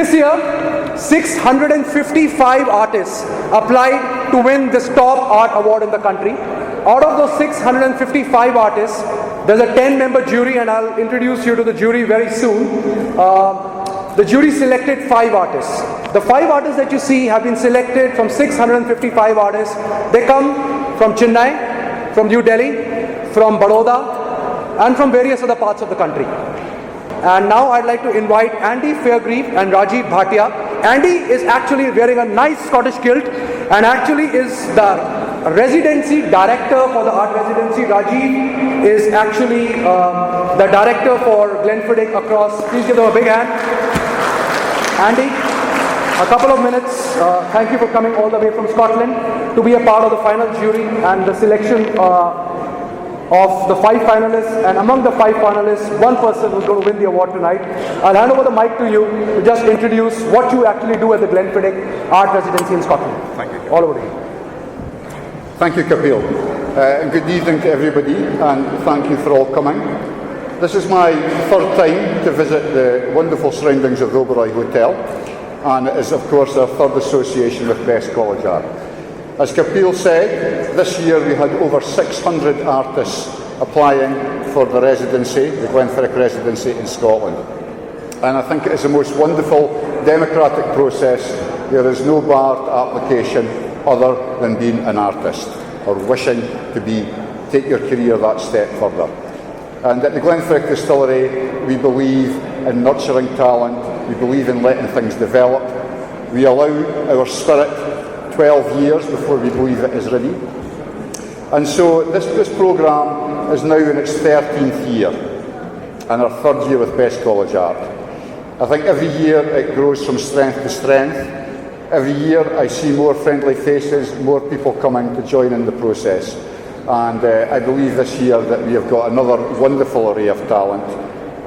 This year, 655 artists applied to win this top art award in the country. Out of those 655 artists, there's a 10-member jury, and I'll introduce you to the jury very soon. The jury selected 5 artists. The 5 artists that you see have been selected from 655 artists. They come from Chennai, from New Delhi, from Baroda, and from various other parts of the country. And now I'd like to invite Andy Fairgrieve and Rajiv Bhatia. Andy is actually wearing a nice Scottish kilt and actually is the residency director for the art residency. Rajiv is actually the director for Glenfiddich across. Please give them a big hand. Andy, a couple of minutes. Thank you for coming all the way from Scotland to be a part of the final jury and the selection of the 5 finalists, and among the 5 finalists, one person who's going to win the award tonight. I'll hand over the mic to you to just introduce what you actually do at the Glenfiddich Art Residency in Scotland. Thank you. All over to you. Thank you, Kapil. And good evening to everybody, and thank you for all coming. This is my 3rd time to visit the wonderful surroundings of the Oberoi Hotel, and it is, of course, our 3rd association with Best College Art. As Kapil said, this year we had over 600 artists applying for the residency, the Glenfiddich residency in Scotland. And I think it is the most wonderful democratic process. There is no barred application other than being an artist or wishing to take your career that step further. And at the Glenfiddich Distillery, we believe in nurturing talent, we believe in letting things develop. We allow our spirit 12 years before we believe it is ready. And so this programme is now in its 13th year and our 3rd year with Best College Art. I think every year it grows from strength to strength. Every year I see more friendly faces, more people coming to join in the process. And I believe this year that we have got another wonderful array of talent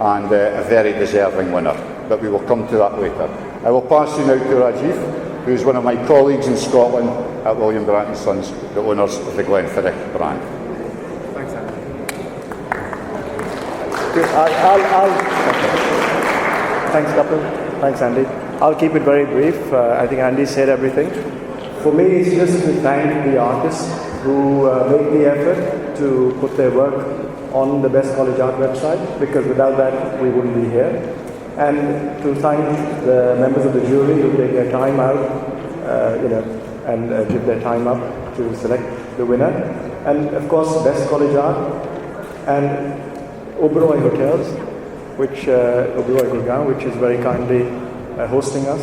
and a very deserving winner. But we will come to that later. I will pass you now to Rajiv, who is one of my colleagues in Scotland at William Grant & Sons, the owners of the Glenfiddich brand. Thanks, Andy. Thanks, Kapil. Thanks, Andy. I'll keep it very brief. I think Andy said everything. For me, it's just to thank the artists who made the effort to put their work on the Best College Art website, because without that, we wouldn't be here. And to thank the members of the jury who take their time out, and give their time up to select the winner. And of course, Best College Art and Oberoi Hotels, Oberoi Gurgaon, which is very kindly hosting us.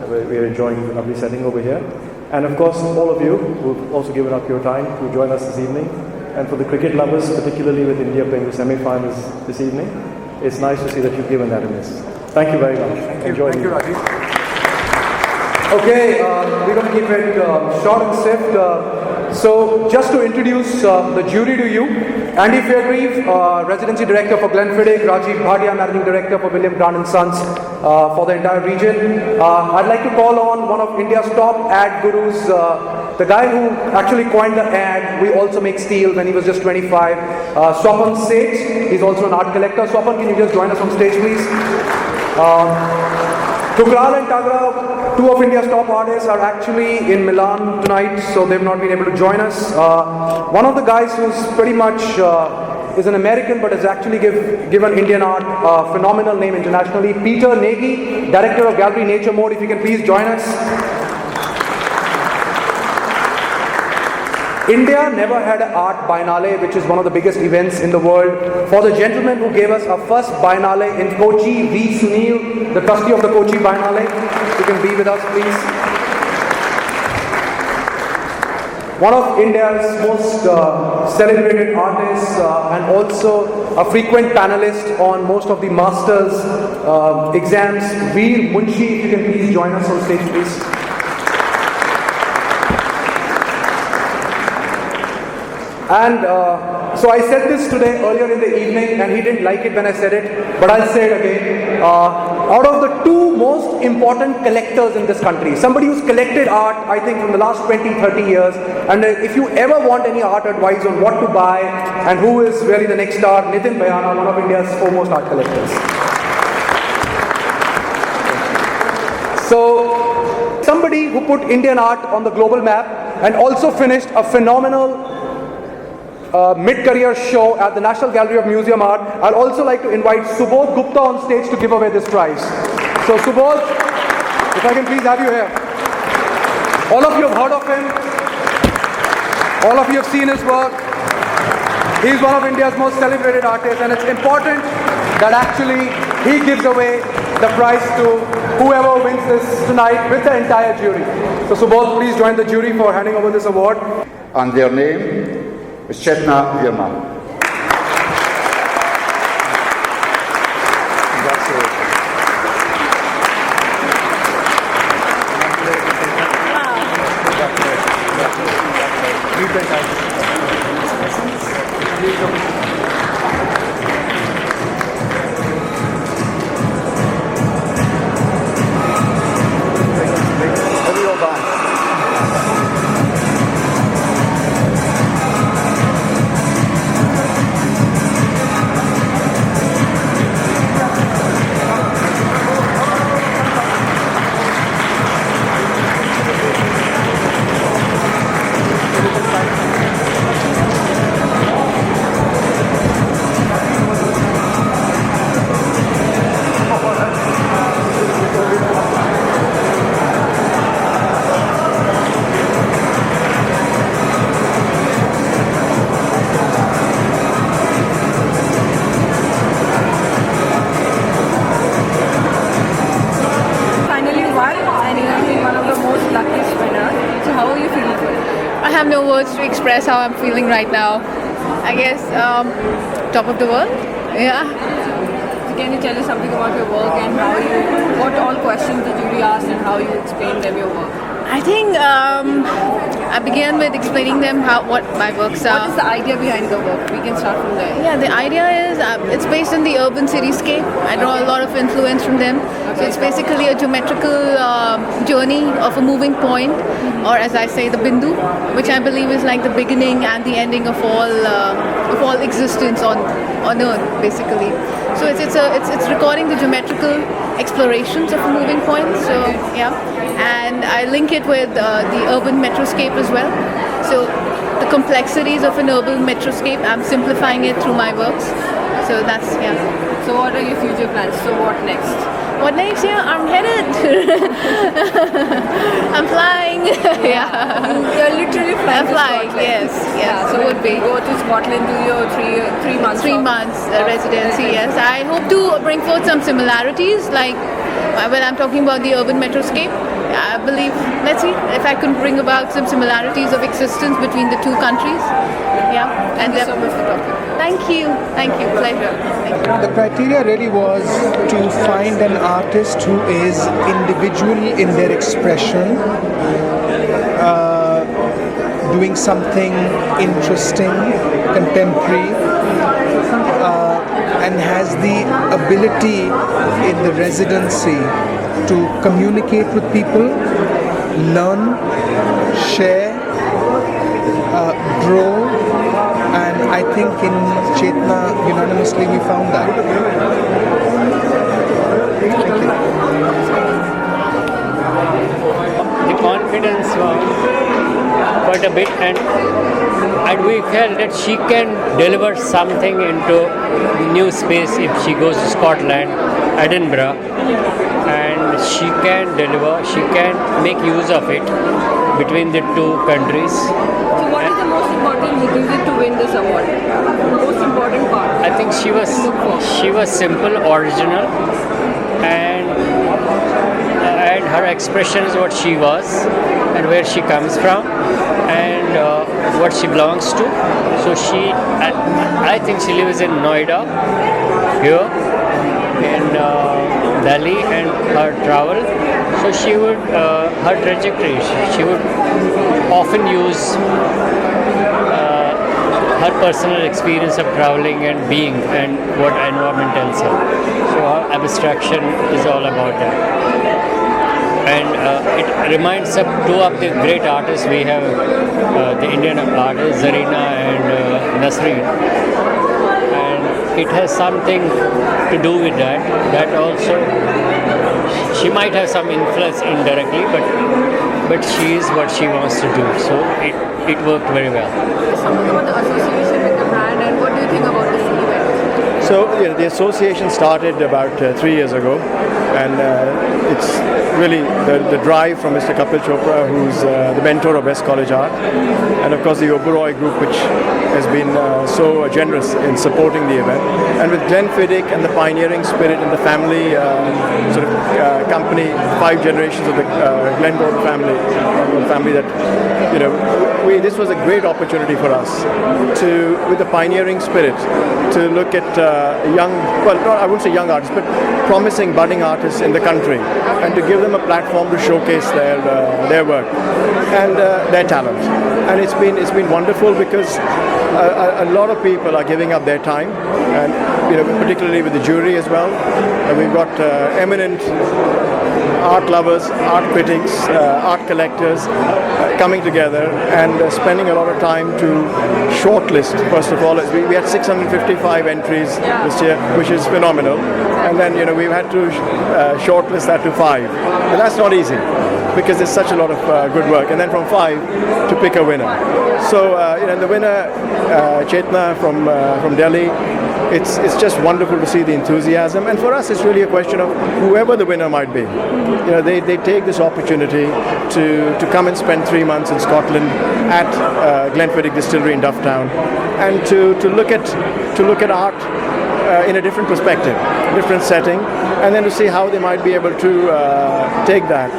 We are enjoying a lovely setting over here. And of course, all of you who've also given up your time to join us this evening. And for the cricket lovers, particularly with India playing the semi-finals this evening, it's nice to see that you've given that a miss. Thank you very much. Thank you, Rajiv. Okay, we're going to keep it short and swift. So, just to introduce the jury to you, Andy Fairgrieve, Residency Director for Glenfiddich, Rajiv Bhatia, Managing Director for William Grant & Sons for the entire region. I'd like to call on one of India's top ad gurus, the guy who actually coined the ad, "We also make steel," when he was just 25, Swapan Seth. He's also an art collector. Swapan, can you just join us on stage, please? Tukral and Tagra, 2 of India's top artists, are actually in Milan tonight, so they've not been able to join us. One of the guys who's pretty much is an American but has actually given Indian art a phenomenal name internationally, Peter Nagy, Director of Gallery Nature Mode, if you can please join us. India never had an art biennale, which is one of the biggest events in the world. For the gentleman who gave us our first biennale in Kochi, V. Sunil, the trustee of the Kochi Biennale, you can be with us, please. One of India's most celebrated artists and also a frequent panelist on most of the master's exams, Veer, Munshi, if you can please join us on stage, please. And so I said this today earlier in the evening, and he didn't like it when I said it, but I'll say it again. Out of the 2 most important collectors in this country, somebody who's collected art, I think, from the last 20-30 years, and if you ever want any art advice on what to buy and who is really the next star, Nitin Bhayana, one of India's foremost art collectors. who put Indian art on the global map and also finished a phenomenal mid-career show at the National Gallery of Museum Art. I'd also like to invite Subodh Gupta on stage to give away this prize. So Subodh, if I can please have you here. All of you have heard of him. All of you have seen his work. He's one of India's most celebrated artists, and it's important that actually he gives away the prize to whoever wins this tonight with the entire jury. So Subodh, please join the jury for handing over this award. And their name is Chetnaa Verma. Express how I'm feeling right now. I guess top of the world. Yeah. Can you tell us something about your work and what all questions the jury asked and how you explain them your work? I think I began with explaining them what my works are. What is the idea behind the work? We can start from there. Yeah, the idea is it's based on the urban cityscape. I draw a lot of influence from them. So it's basically a geometrical journey of a moving point, or as I say, the bindu, which I believe is like the beginning and the ending of all existence on Earth, basically. So it's recording the geometrical explorations of a moving point. So yeah, and I link it with the urban metroscape as well. So the complexities of an urban metroscape, I'm simplifying it through my works. So that's, yeah. So what are your future plans? So what next? What next? Yeah, I'm headed. I'm flying. Yeah. You're literally flying. I'm flying. Yes. Yeah, so would be. Go to Scotland, do your 3 months. 3 months residency. Yes. I hope to bring forth some similarities, like when I'm talking about the urban metroscape. I believe, let's see if I can bring about some similarities of existence between the two countries. Yeah. Thank you so much for talking. Thank you. Pleasure. Thank you. The criteria really was to find an artist who is individual in their expression, doing something interesting, contemporary, and has the ability in the residency to communicate with people, learn, share, grow, and I think in Chetnaa unanimously we found that. Thank you. The confidence quite a bit, and we felt that she can deliver something into new space if she goes to Scotland, Edinburgh, and she can deliver, she can make use of it between the two countries. So what is the most important requisite to win this award? The most important part? I think she was simple, original, and her expression is what she was and where she comes from and what she belongs to. So I think she lives in Noida, here in Delhi, and her travel. So she would, her trajectory, she would often use her personal experience of traveling and being and what environment tells her. So her abstraction is all about that. And it reminds us two of the great artists we have, the Indian artists, Zarina and Nasreen. And it has something to do with that. That also, she might have some influence indirectly, but but she is what she wants to do. So it worked very well. Something about the association with the brand, and what do you think about this event? So the association started about 3 years ago, and it's really the drive from Mr. Kapil Chopra, who's the mentor of Best College Art, and of course the Oberoi group, which has been so generous in supporting the event, and with Glenfiddich and the pioneering spirit and the family company, 5 generations of the Glenfiddich family that, this was a great opportunity for us to, with the pioneering spirit, to look at I wouldn't say young artists, but promising budding artists in the country, and to give them a platform to showcase their work and their talent. And it's been wonderful because a lot of people are giving up their time, and particularly with the jury as well. And we've got eminent art lovers, art critics, art collectors coming together and spending a lot of time to shortlist. First of all, we had 655 entries this year, which is phenomenal. And then we've had to shortlist that to 5. But that's not easy, because there's such a lot of good work. And then from 5 to pick a winner. So the winner, Chetnaa from Delhi. It's just wonderful to see the enthusiasm, and for us it's really a question of whoever the winner might be. They take this opportunity to come and spend 3 months in Scotland at Glenfiddich Distillery in Dufftown, and to look at art in a different perspective, different setting, and then to see how they might be able to take that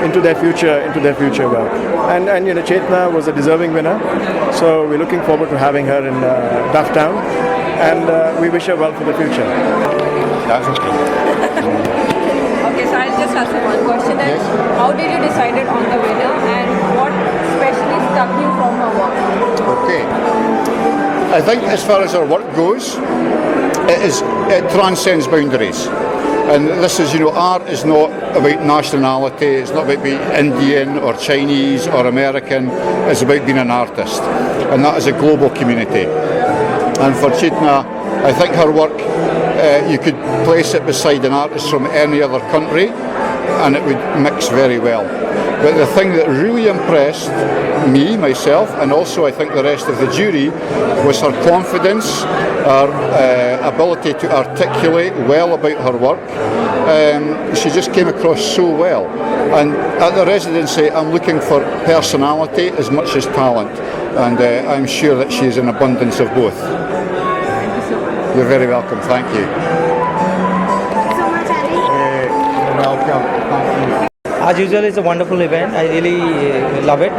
into their future work. And Chetnaa was a deserving winner, so we're looking forward to having her in Dufftown, and we wish her well for the future. That's okay. Okay, so I'll just ask you one question then. Yes. How did you decide on the winner, and what especially struck you from her work? Okay. I think as far as our work goes, it transcends boundaries. And this is, art is not about nationality, it's not about being Indian or Chinese or American, it's about being an artist. And that is a global community. And for Chetnaa, I think her work, you could place it beside an artist from any other country and it would mix very well. But the thing that really impressed me, myself, and also I think the rest of the jury, was her confidence, her ability to articulate well about her work. She just came across so well. And at the residency, I'm looking for personality as much as talent. And I'm sure that she is an abundance of both. Thank you so much. You're very welcome. Thank you. Thank you so much, Andy. Welcome. Thank you. As usual, it's a wonderful event. I really love it.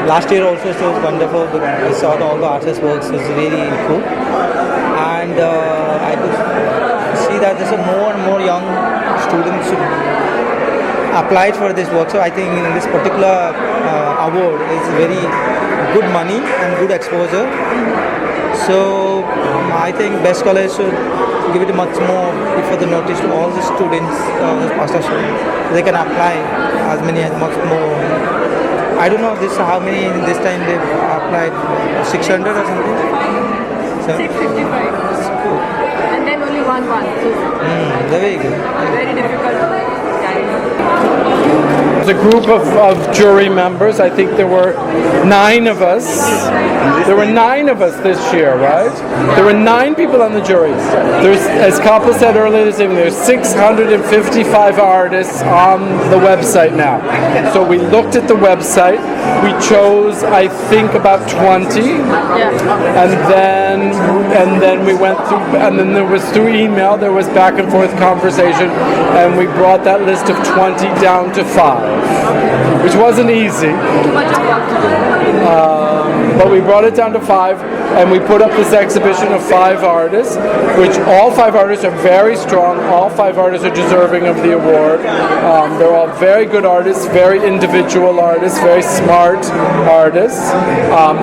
Last year also it was wonderful. I saw all the artists' works. It was really cool. And I could see that there's more and more young students who applied for this work. So I think this particular award is very good money and good exposure. So I think Best College should give it much more before the notice to all the students, master students. They can apply as much more. I don't know how many this time they've applied, 600 or something? 655. Cool. And then only one. So Very good. very difficult. It's a group of jury members. I think there were 9 of us. There were 9 of us this year, right? There were 9 people on the jury. There's, as Kapil said earlier this evening, there's 655 artists on the website now. So we looked at the website. We chose, I think, about 20, and then we went through, and then there was through email. There was back and forth conversation, and we brought that list of 20 down to 5, which wasn't easy. But we brought it down to 5, and we put up this exhibition of 5 artists, which all 5 artists are very strong. All 5 artists are deserving of the award. They're all very good artists, very individual artists, very smart artists.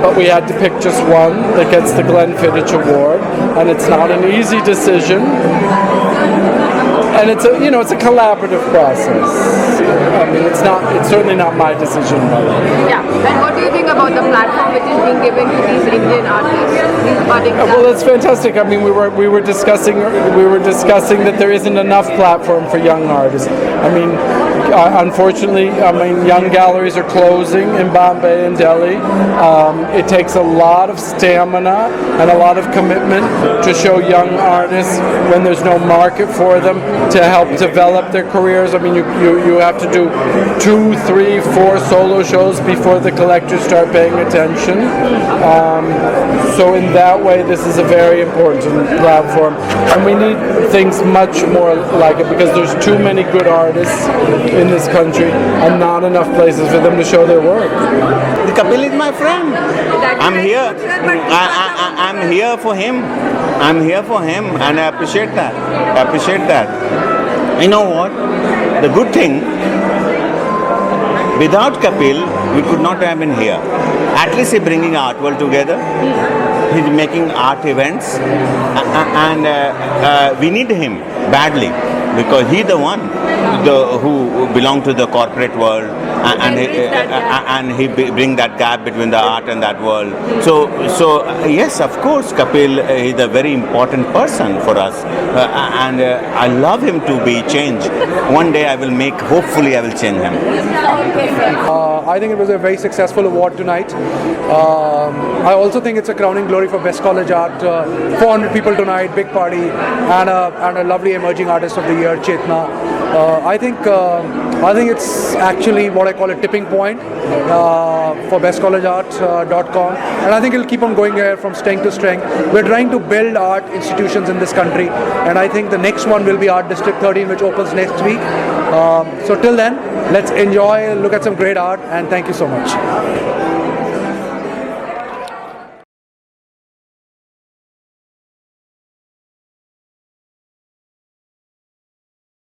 But we had to pick just one that gets the Glenfiddich Award, and it's not an easy decision. And it's a collaborative process. I mean, it's certainly not my decision. Yeah. And what do you think about the platform which is being given to these Indian artists, these budding Well, that's fantastic. I mean, we were discussing that there isn't enough platform for young artists. I mean, unfortunately, I mean, young galleries are closing in Bombay and Delhi. It takes a lot of stamina and a lot of commitment to show young artists when there's no market for them to help develop their careers. I mean, you have to do 2, 3, 4 solo shows before the collectors start paying attention. So in that way, this is a very important platform, and we need things much more like it because there's too many good artists in this country and not enough places for them to show their work. Kapil is my friend. I'm here. I'm here for him. I'm here for him, and I appreciate that. You know what? The good thing, without Kapil, we could not have been here. At least he's bringing art world together. He's making art events, and we need him badly because he's the one who belongs to the corporate world, and he bring that gap between the art and that world. So yes, of course, Kapil is a very important person for us, and I love him to be changed. One day hopefully I will change him. I think it was a very successful award tonight. I also think it's a crowning glory for Best College Art. 400 people tonight, big party, and a lovely emerging artist of the year, Chetnaa. I think it's actually what I call a tipping point for bestcollegeart.com, and I think it'll keep on going here from strength to strength. We're trying to build art institutions in this country, and I think the next one will be Art District 13, which opens next week. So till then, let's enjoy, look at some great art, and thank you so much.